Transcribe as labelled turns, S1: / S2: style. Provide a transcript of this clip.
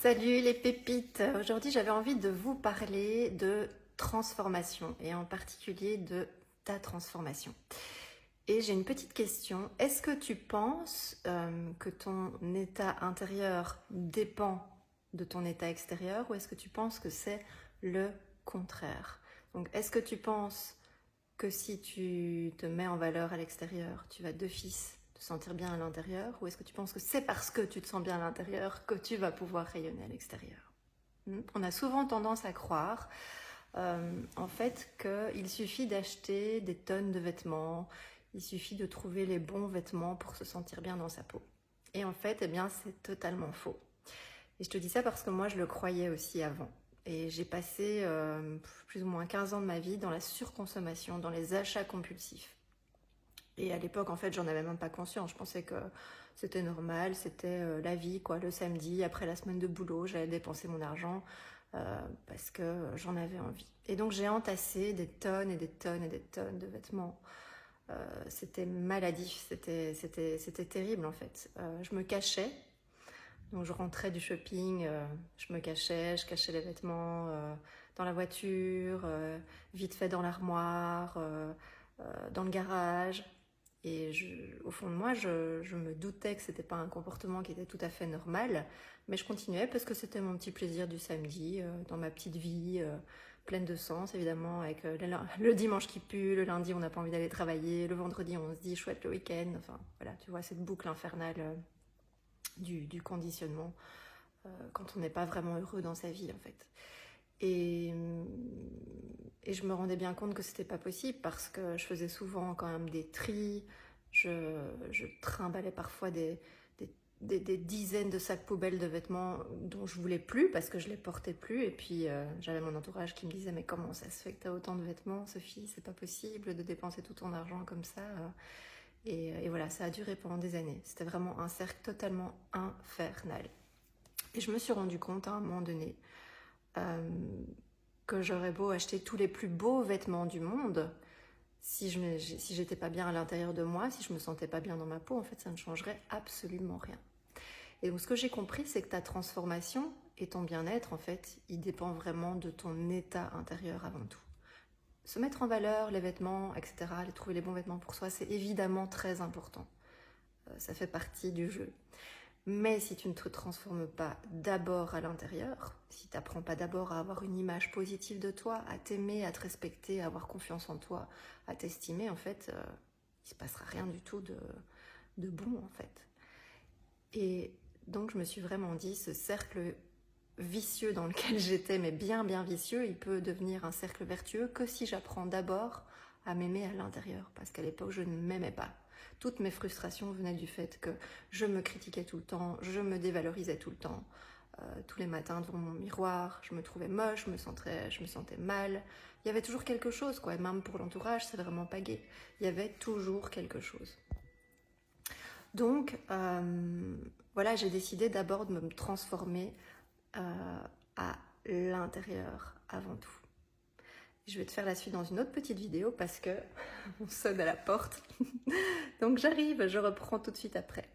S1: Salut les pépites! Aujourd'hui j'avais envie de vous parler de transformation et en particulier de ta transformation. Et j'ai une petite question. Est-ce que tu penses que ton état intérieur dépend de ton état extérieur ou est-ce que tu penses que c'est le contraire? Donc est-ce que tu penses que si tu te mets en valeur à l'extérieur, tu vas d'office te sentir bien à l'intérieur, ou est-ce que tu penses que c'est parce que tu te sens bien à l'intérieur que tu vas pouvoir rayonner à l'extérieur? On a souvent tendance à croire en fait qu'il suffit d'acheter des tonnes de vêtements, il suffit de trouver les bons vêtements pour se sentir bien dans sa peau. Et en fait, eh bien, c'est totalement faux. Et je te dis ça parce que moi, je le croyais aussi avant. Et j'ai passé plus ou moins 15 ans de ma vie dans la surconsommation, dans les achats compulsifs. Et à l'époque, en fait, j'en avais même pas conscience. Je pensais que c'était normal, c'était la vie, quoi. Le samedi, après la semaine de boulot, j'allais dépenser mon argent parce que j'en avais envie. Et donc, j'ai entassé des tonnes et des tonnes et des tonnes de vêtements. C'était maladif, c'était terrible, en fait. Je me cachais. Donc je rentrais du shopping, je me cachais, je cachais les vêtements dans la voiture, vite fait dans l'armoire, dans le garage. Et au fond de moi, je me doutais que c'était pas un comportement qui était tout à fait normal, mais je continuais parce que c'était mon petit plaisir du samedi, dans ma petite vie, pleine de sens évidemment, avec le dimanche qui pue, le lundi on n'a pas envie d'aller travailler, le vendredi on se dit chouette le week-end, enfin voilà, tu vois cette boucle infernale du conditionnement quand on n'est pas vraiment heureux dans sa vie en fait. Et je me rendais bien compte que c'était pas possible parce que je faisais souvent quand même des tris, je trimballais parfois des dizaines de sacs poubelles de vêtements dont je voulais plus parce que je les portais plus, et puis j'avais mon entourage qui me disait mais comment ça se fait que tu as autant de vêtements Sophie, c'est pas possible de dépenser tout ton argent comme ça. Et voilà, ça a duré pendant des années. C'était vraiment un cercle totalement infernal. Et je me suis rendu compte à un moment donné que j'aurais beau acheter tous les plus beaux vêtements du monde, si j'étais pas bien à l'intérieur de moi, si je me sentais pas bien dans ma peau, en fait, ça ne changerait absolument rien. Et donc, ce que j'ai compris, c'est que ta transformation et ton bien-être, en fait, il dépend vraiment de ton état intérieur avant tout. Se mettre en valeur, les vêtements, etc., trouver les bons vêtements pour soi, c'est évidemment très important. Ça fait partie du jeu. Mais si tu ne te transformes pas d'abord à l'intérieur, si tu n'apprends pas d'abord à avoir une image positive de toi, à t'aimer, à te respecter, à avoir confiance en toi, à t'estimer, en fait, il ne se passera rien du tout de bon, en fait. Et donc, je me suis vraiment dit, ce cercle vicieux dans lequel j'étais, mais bien vicieux, il peut devenir un cercle vertueux que si j'apprends d'abord à m'aimer à l'intérieur. Parce qu'à l'époque, je ne m'aimais pas. Toutes mes frustrations venaient du fait que je me critiquais tout le temps, je me dévalorisais tout le temps. Tous les matins devant mon miroir, je me trouvais moche, je me sentais mal. Il y avait toujours quelque chose, quoi. Et même pour l'entourage, c'est vraiment pas gai. Il y avait toujours quelque chose. Donc, voilà, j'ai décidé d'abord de me transformer à l'intérieur avant tout. Je vais te faire la suite dans une autre petite vidéo parce que on sonne à la porte. Donc j'arrive, je reprends tout de suite après.